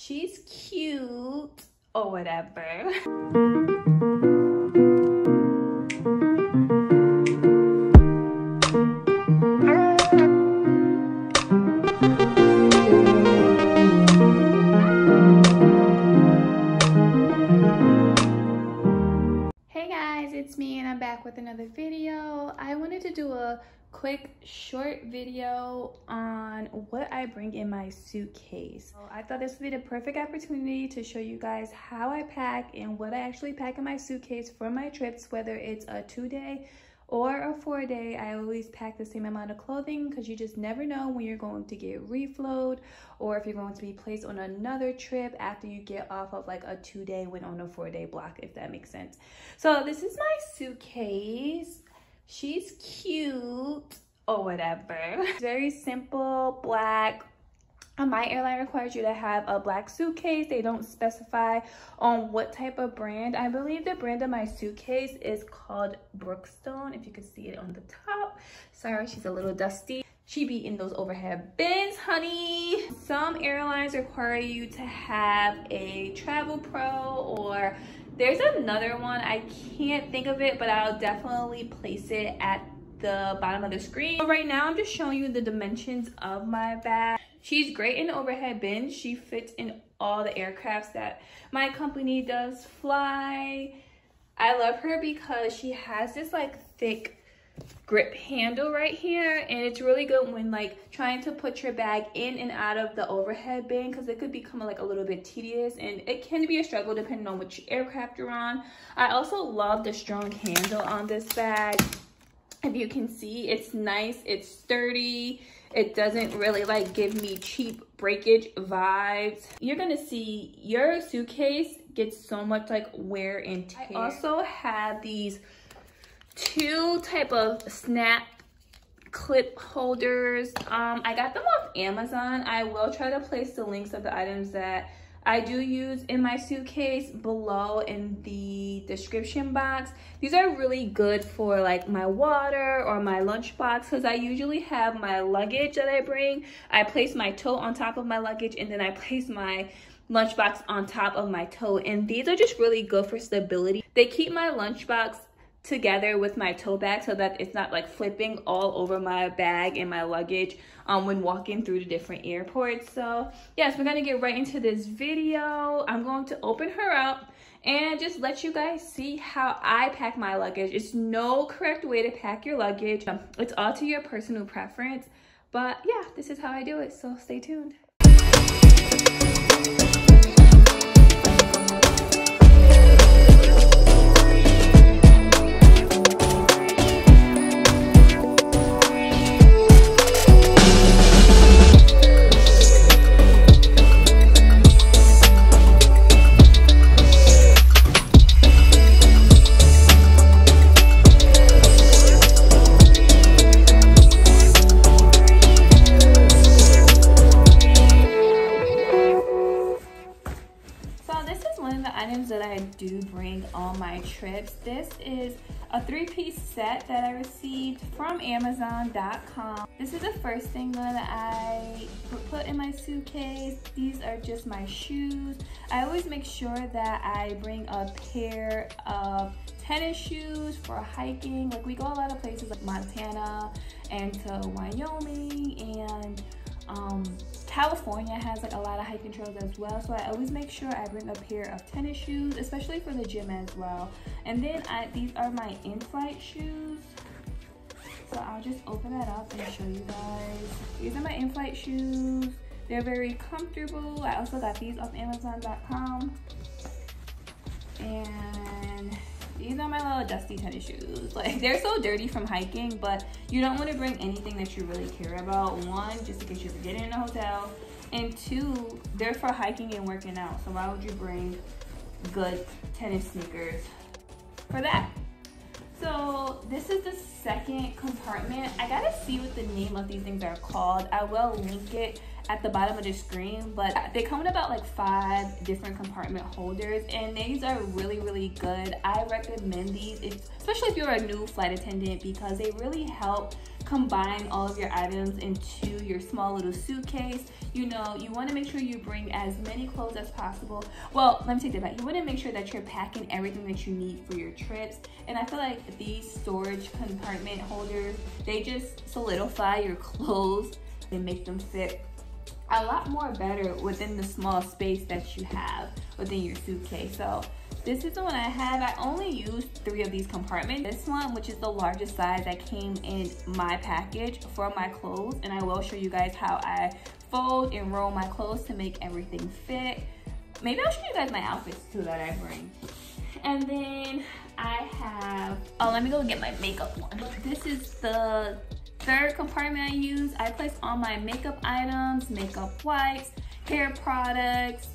she's cute or whatever. Hey guys, it's me and I'm back with another video. I wanted to do a quick short video on what I bring in my suitcase. So I thought this would be the perfect opportunity to show you guys how I pack and what I actually pack in my suitcase for my trips, whether it's a 2-day or a 4-day. I always pack the same amount of clothing because you just never know when you're going to get reflowed or if you're going to be placed on another trip after you get off of like a 2-day when on a 4-day block, if that makes sense. So this is my suitcase. She's cute or whatever. It's very simple, black. My airline requires you to have a black suitcase. They don't specify on what type of brand. I believe the brand of my suitcase is called Brookstone, if you can see it on the top. Sorry, she's a little dusty. She be in those overhead bins, honey. Some airlines require you to have a Travel Pro, or there's another one. I can't think of it, but I'll definitely place it at the bottom of the screen. So right now, I'm just showing you the dimensions of my bag. She's great in overhead bins. She fits in all the aircrafts that my company does fly. I love her because she has this like thick grip handle right here, and it's really good when like trying to put your bag in and out of the overhead bin, because it could become like a little bit tedious and it can be a struggle depending on which aircraft you're on. I also love the strong handle on this bag. If you can see, it's nice, it's sturdy. It doesn't really like give me cheap breakage vibes. You're gonna see your suitcase gets so much like wear and tear. I also have these 2 type of snap clip holders. I got them off Amazon. I will try to place the links of the items that I do use in my suitcase below in the description box. These are really good for like my water or my lunchbox, because I usually have my luggage that I bring. I place my tote on top of my luggage and then I place my lunchbox on top of my tote, and these are just really good for stability. They keep my lunchbox together with my tote bag so that it's not like flipping all over my bag and my luggage when walking through the different airports. So yes, we're gonna get right into this video. I'm going to open her up and just let you guys see how I pack my luggage. It's no correct way to pack your luggage. It's all to your personal preference, but yeah, this is how I do it, so stay tuned. That I do bring on my trips. This is a 3-piece set that I received from Amazon.com. This is the first thing that I put in my suitcase. These are just my shoes. I always make sure that I bring a pair of tennis shoes for hiking. Like, we go a lot of places like Montana and to Wyoming, and California has like a lot of hiking trails as well, so I always make sure I bring a pair of tennis shoes, especially for the gym as well. And then these are my in-flight shoes, so I'll just open that up and show you guys. These are my in-flight shoes. They're very comfortable. I also got these off Amazon.com, and these are my little dusty tennis shoes. Like, they're so dirty from hiking, but you don't want to bring anything that you really care about. 1, just in case you're getting in a hotel, and 2, they're for hiking and working out. So why would you bring good tennis sneakers for that? So this is the second compartment. I gotta see what the name of these things are called. I will link it at the bottom of the screen, but they come in about like 5 different compartment holders, and these are really good. I recommend these, especially if you're a new flight attendant, because they really help combine all of your items into your small little suitcase, you know, you want to make sure you bring as many clothes as possible. Well, let me take that back. You want to make sure that you're packing everything that you need for your trips. And I feel like these storage compartment holders, they just solidify your clothes and make them fit a lot more better within the small space that you have within your suitcase. So this is the one I have. I only used 3 of these compartments. This one, which is the largest size that came in my package for my clothes, and I will show you guys how I fold and roll my clothes to make everything fit. Maybe I'll show you guys my outfits too that I bring. And then I have, oh, let me go get my makeup one. This is the 3rd compartment I use. I place all my makeup items, makeup wipes, hair products,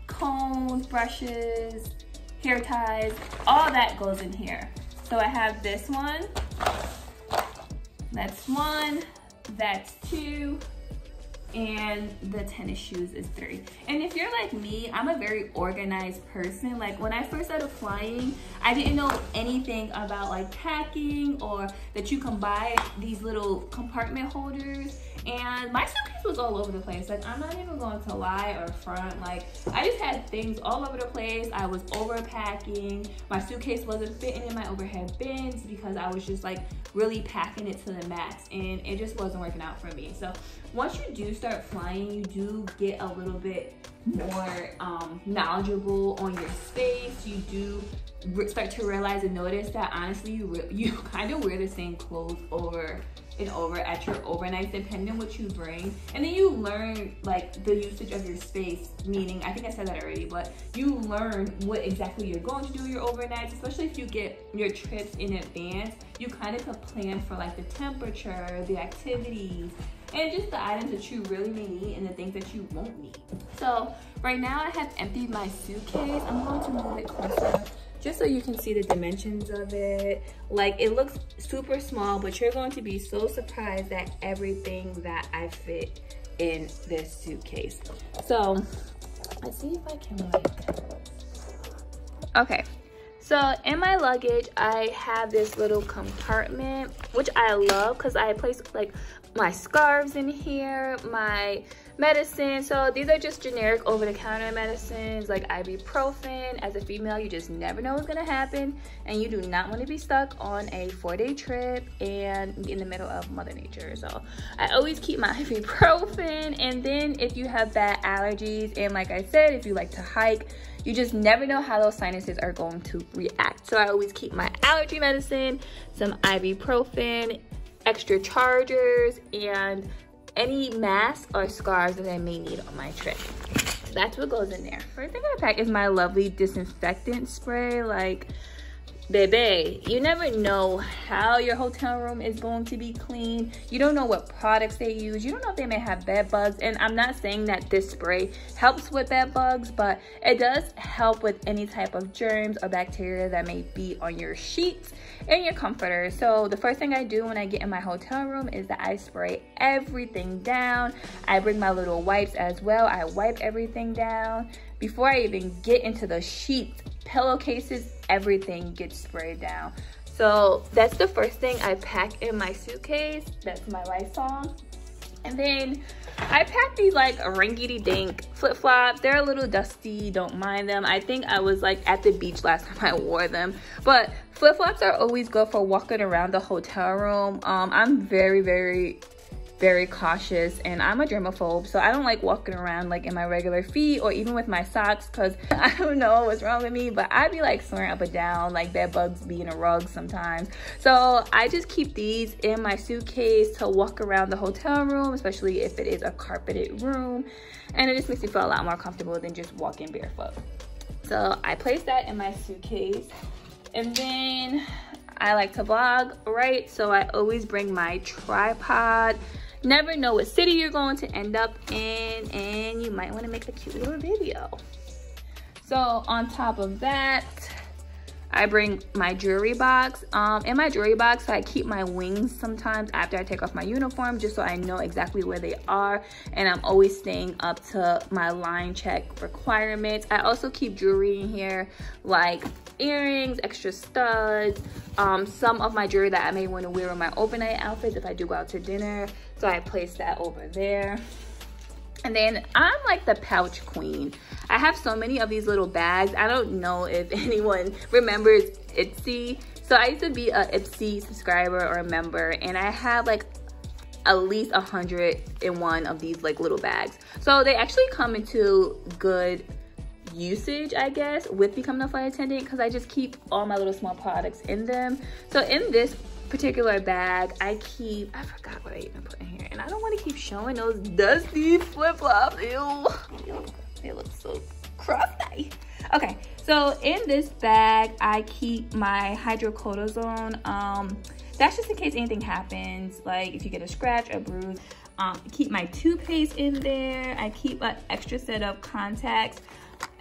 combs, brushes, hair ties, all that goes in here. So I have this one, that's 1, that's 2, and the tennis shoes is 3. And if you're like me, I'm a very organized person. Like when I first started flying, I didn't know anything about like packing or that you can buy these little compartment holders. And my suitcase was all over the place. Like, I'm not even going to lie or front. Like, I just had things all over the place. I was overpacking. My suitcase wasn't fitting in my overhead bins because I was just like really packing it to the max, and it just wasn't working out for me. So once you do start flying, you do get a little bit more knowledgeable on your space. You do start to realize and notice that honestly you kind of wear the same clothes over and over at your overnight, depending on what you bring. And then you learn like the usage of your space, meaning, I think I said that already, but you learn what exactly you're going to do your overnights, especially if you get your trips in advance. You kind of can plan for like the temperature, the activities, and just the items that you really may need and the things that you won't need. So right now I have emptied my suitcase. I'm going to move it closer just so you can see the dimensions of it. Like, it looks super small, but you're going to be so surprised at everything that I fit in this suitcase. So let's see if I can like, okay. So in my luggage, I have this little compartment, which I love because I place like my scarves in here, my medicine. So these are just generic over-the-counter medicines like ibuprofen. As a female, you just never know what's gonna happen, and you do not want to be stuck on a 4-day trip and be in the middle of Mother Nature. So I always keep my ibuprofen. And then if you have bad allergies, and like I said, if you like to hike, you just never know how those sinuses are going to react. So I always keep my allergy medicine, some ibuprofen, extra chargers, and any masks or scarves that I may need on my trip. That's what goes in there. First thing I pack is my lovely disinfectant spray. Like, baby, you never know how your hotel room is going to be clean. You don't know what products they use. You don't know if they may have bed bugs. And I'm not saying that this spray helps with bed bugs, but it does help with any type of germs or bacteria that may be on your sheets and your comforters. So the first thing I do when I get in my hotel room is that I spray everything down. I bring my little wipes as well. I wipe everything down. Before I even get into the sheets, pillowcases, everything gets sprayed down. So that's the first thing I pack in my suitcase. That's my Lysol. And then I pack these like rinky-dink flip-flops. They're a little dusty, don't mind them. I think I was like at the beach last time I wore them. But flip-flops are always good for walking around the hotel room. I'm very cautious, and I'm a germaphobe, so I don't like walking around like in my regular feet or even with my socks, because I don't know what's wrong with me, but I'd be like swearing up and down like bed bugs be in a rug sometimes. So I just keep these in my suitcase to walk around the hotel room, especially if it is a carpeted room, and it just makes me feel a lot more comfortable than just walking barefoot. So I place that in my suitcase. And then I like to vlog, right? So I always bring my tripod. Never know what city you're going to end up in, and you might want to make a cute little video. So on top of that, I bring my jewelry box. In my jewelry box, I keep my wings sometimes after I take off my uniform, just so I know exactly where they are, and I'm always staying up to my line check requirements. I also keep jewelry in here, like earrings, extra studs, some of my jewelry that I may want to wear on my overnight outfits if I do go out to dinner, so I place that over there. And then I'm like the pouch queen. I have so many of these little bags. I don't know if anyone remembers Etsy. So I used to be a Etsy subscriber or a member, and I have like at least 101 of these like little bags. So they actually come into good usage, I guess, with becoming a flight attendant, because I just keep all my little small products in them. So in this particular bag, I forgot what I even put in here, and I don't want to keep showing those dusty flip-flops. Ew, they look so crusty. Okay, so in this bag, I keep my hydrocortisone. That's just in case anything happens, like if you get a scratch or bruise. Keep my toothpaste in there. I keep an extra set of contacts,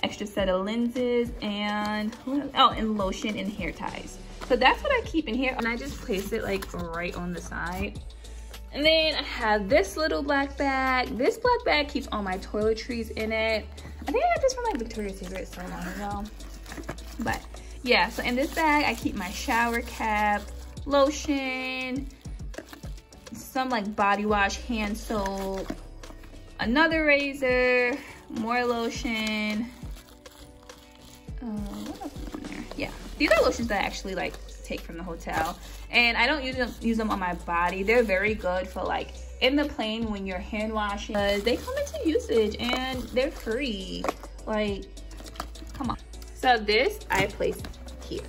extra set of lenses, and and lotion and hair ties. So that's what I keep in here, and I just place it like right on the side. And then I have this little black bag. This black bag keeps all my toiletries in it. I think I got this from like Victoria's Secret so long ago. But yeah, so in this bag, I keep my shower cap, lotion, some like body wash, hand soap, another razor, more lotion. What else is in there? Yeah, these are lotions that I actually like take from the hotel, and I don't use them on my body. They're very good for like in the plane when you're hand washing. They come into usage and they're free. Like, come on. So this I place here.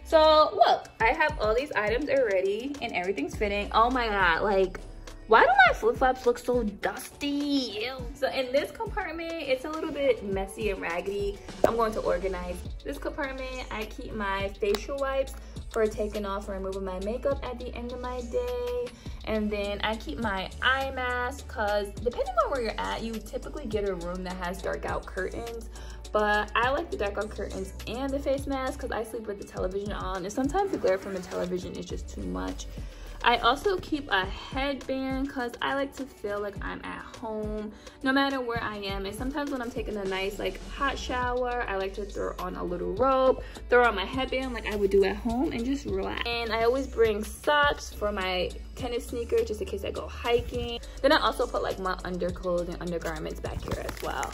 So look, I have all these items already and everything's fitting. Oh my god, like, why do my flip-flops look so dusty? Ew. So in this compartment, it's a little bit messy and raggedy. I'm going to organize this compartment. I keep my facial wipes for taking off and removing my makeup at the end of my day. And then I keep my eye mask, because depending on where you're at, you typically get a room that has dark out curtains. But I like the dark out curtains and the face mask because I sleep with the television on, and sometimes the glare from the television is just too much. I also keep a headband because I like to feel like I'm at home no matter where I am. And sometimes when I'm taking a nice like hot shower, I like to throw on a little robe, throw on my headband like I would do at home, and just relax. And I always bring socks for my tennis sneakers just in case I go hiking. Then I also put like my underclothes and undergarments back here as well.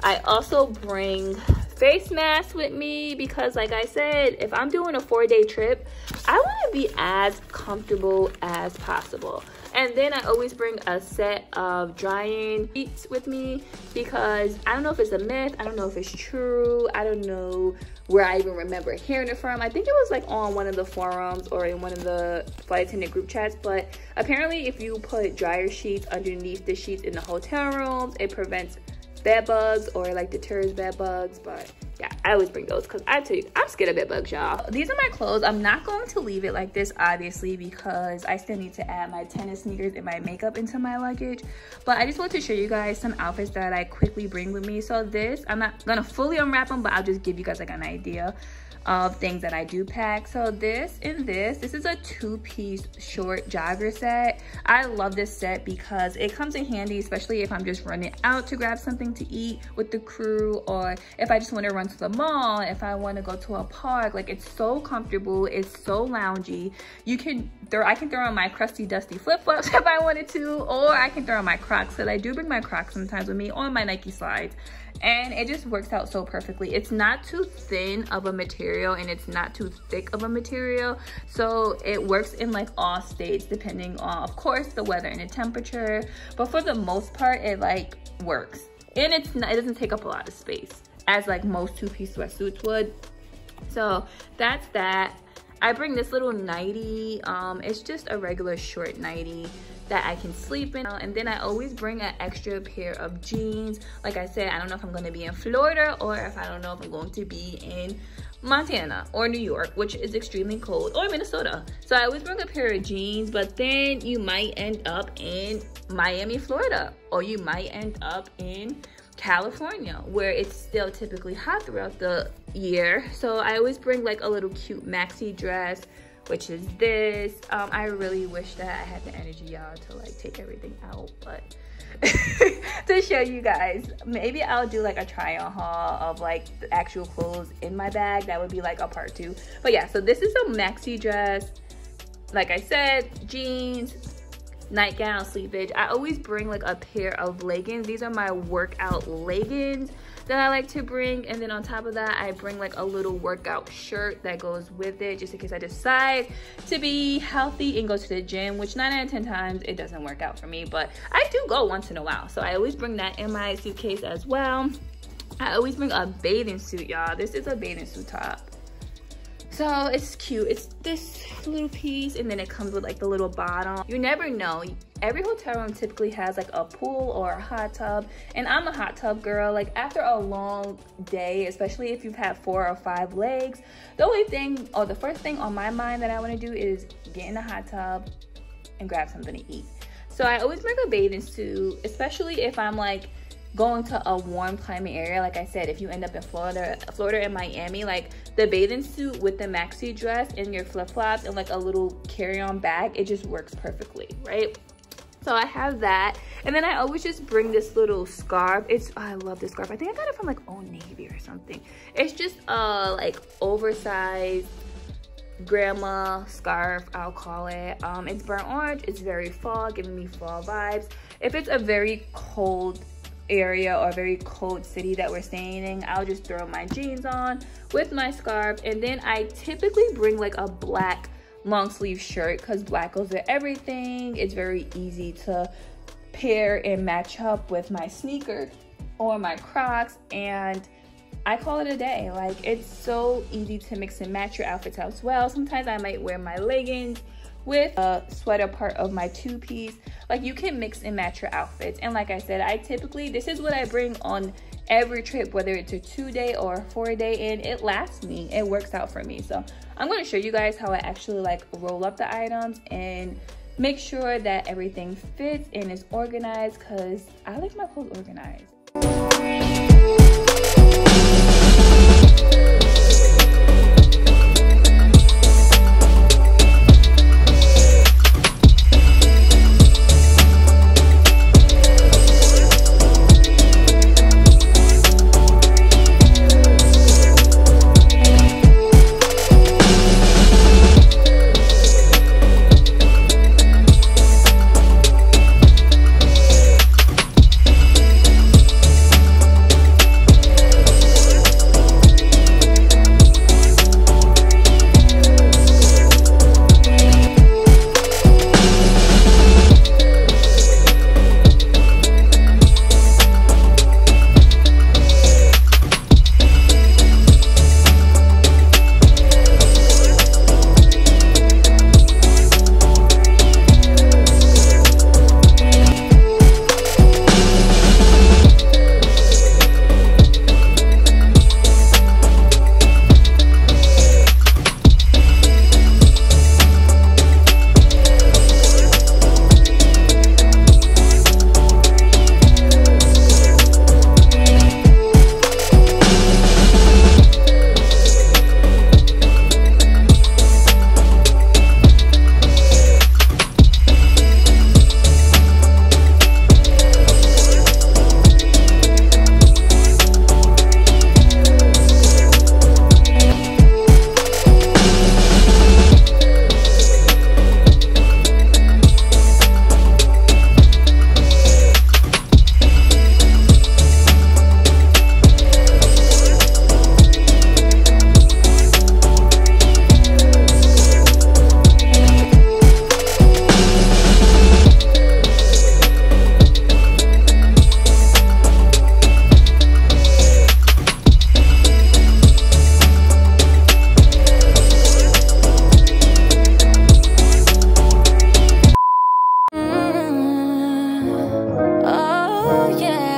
I also bring face masks with me because, like I said, if I'm doing a 4-day trip, I want to be as comfortable as possible. And then I always bring a set of drying sheets with me because I don't know if it's a myth, I don't know if it's true, I don't know where I even remember hearing it from. I think it was like on one of the forums or in one of the flight attendant group chats, but apparently if you put dryer sheets underneath the sheets in the hotel rooms, it prevents bed bugs or like deters bed bugs. But yeah, I always bring those because I tell you, I'm scared of bed bugs, y'all. These are my clothes. I'm not going to leave it like this, obviously, because I still need to add my tennis sneakers and my makeup into my luggage. But I just want to show you guys some outfits that I quickly bring with me. So this, I'm not gonna fully unwrap them, but I'll just give you guys like an idea of things that I do pack. So this and this is a 2-piece short jogger set. I love this set because it comes in handy, especially if I'm just running out to grab something to eat with the crew, or if I just want to run to the mall, if I want to go to a park. Like, it's so comfortable, it's so loungy. I can throw on my crusty dusty flip-flops if I wanted to, or I can throw on my Crocs, because I do bring my Crocs sometimes with me, on my Nike slides. And it just works out so perfectly. It's not too thin of a material and it's not too thick of a material, so it works in like all states depending on, of course, the weather and the temperature. But for the most part, it like works, and it doesn't take up a lot of space as like most 2-piece sweatsuits would. So that's that. I bring this little nightie. It's just a regular short nightie that I can sleep in. And then I always bring an extra pair of jeans. Like I said, I don't know if I'm going to be in Florida, or if I don't know if I'm going to be in Montana or New York, which is extremely cold, or Minnesota. So I always bring a pair of jeans. But then you might end up in Miami, Florida, or you might end up in California, where it's still typically hot throughout the year. So I always bring like a little cute maxi dress, which is this. I really wish that I had the energy, y'all, to like take everything out, but to show you guys, maybe I'll do like a try on haul of like the actual clothes in my bag. That would be like a part 2. But yeah, so this is a maxi dress. Like I said, jeans, nightgown, sleevage. I always bring like a pair of leggings. These are my workout leggings that I like to bring, and then on top of that I bring like a little workout shirt that goes with it, just in case I decide to be healthy and go to the gym, which 9 out of 10 times it doesn't work out for me, but I do go once in a while, so I always bring that in my suitcase as well. I always bring a bathing suit, y'all. This is a bathing suit top. So it's cute. It's this little piece, and then it comes with like the little bottom. You never know. Every hotel room typically has like a pool or a hot tub, and I'm a hot tub girl. Like after a long day, especially if you've had 4 or 5 legs, the only thing, or the first thing on my mind that I want to do is get in the hot tub and grab something to eat. So I always bring a bathing suit, especially if I'm like going to a warm climate area. Like I said, if you end up in Florida and Miami, like the bathing suit with the maxi dress and your flip-flops and like a little carry-on bag, it just works perfectly, right? So I have that, and then I always just bring this little scarf. I love this scarf. I think I got it from like Old Navy or something. It's just a like oversized grandma scarf, I'll call it. It's burnt orange. It's very fall, giving me fall vibes. If it's a very cold area or a very cold city that we're staying in, I'll just throw my jeans on with my scarf, and then I typically bring like a black long sleeve shirt because black goes with everything. It's very easy to pair and match up with my sneakers or my Crocs, and I call it a day. Like it's so easy to mix and match your outfits as well. Sometimes I might wear my leggings with a sweater part of my 2-piece. Like you can mix and match your outfits, and like I said, I typically, this is what I bring on every trip, whether it's a 2-day or a 4-day, and it lasts me. It works out for me. So I'm going to show you guys how I actually like roll up the items and make sure that everything fits and is organized, because I like my clothes organized. Oh yeah.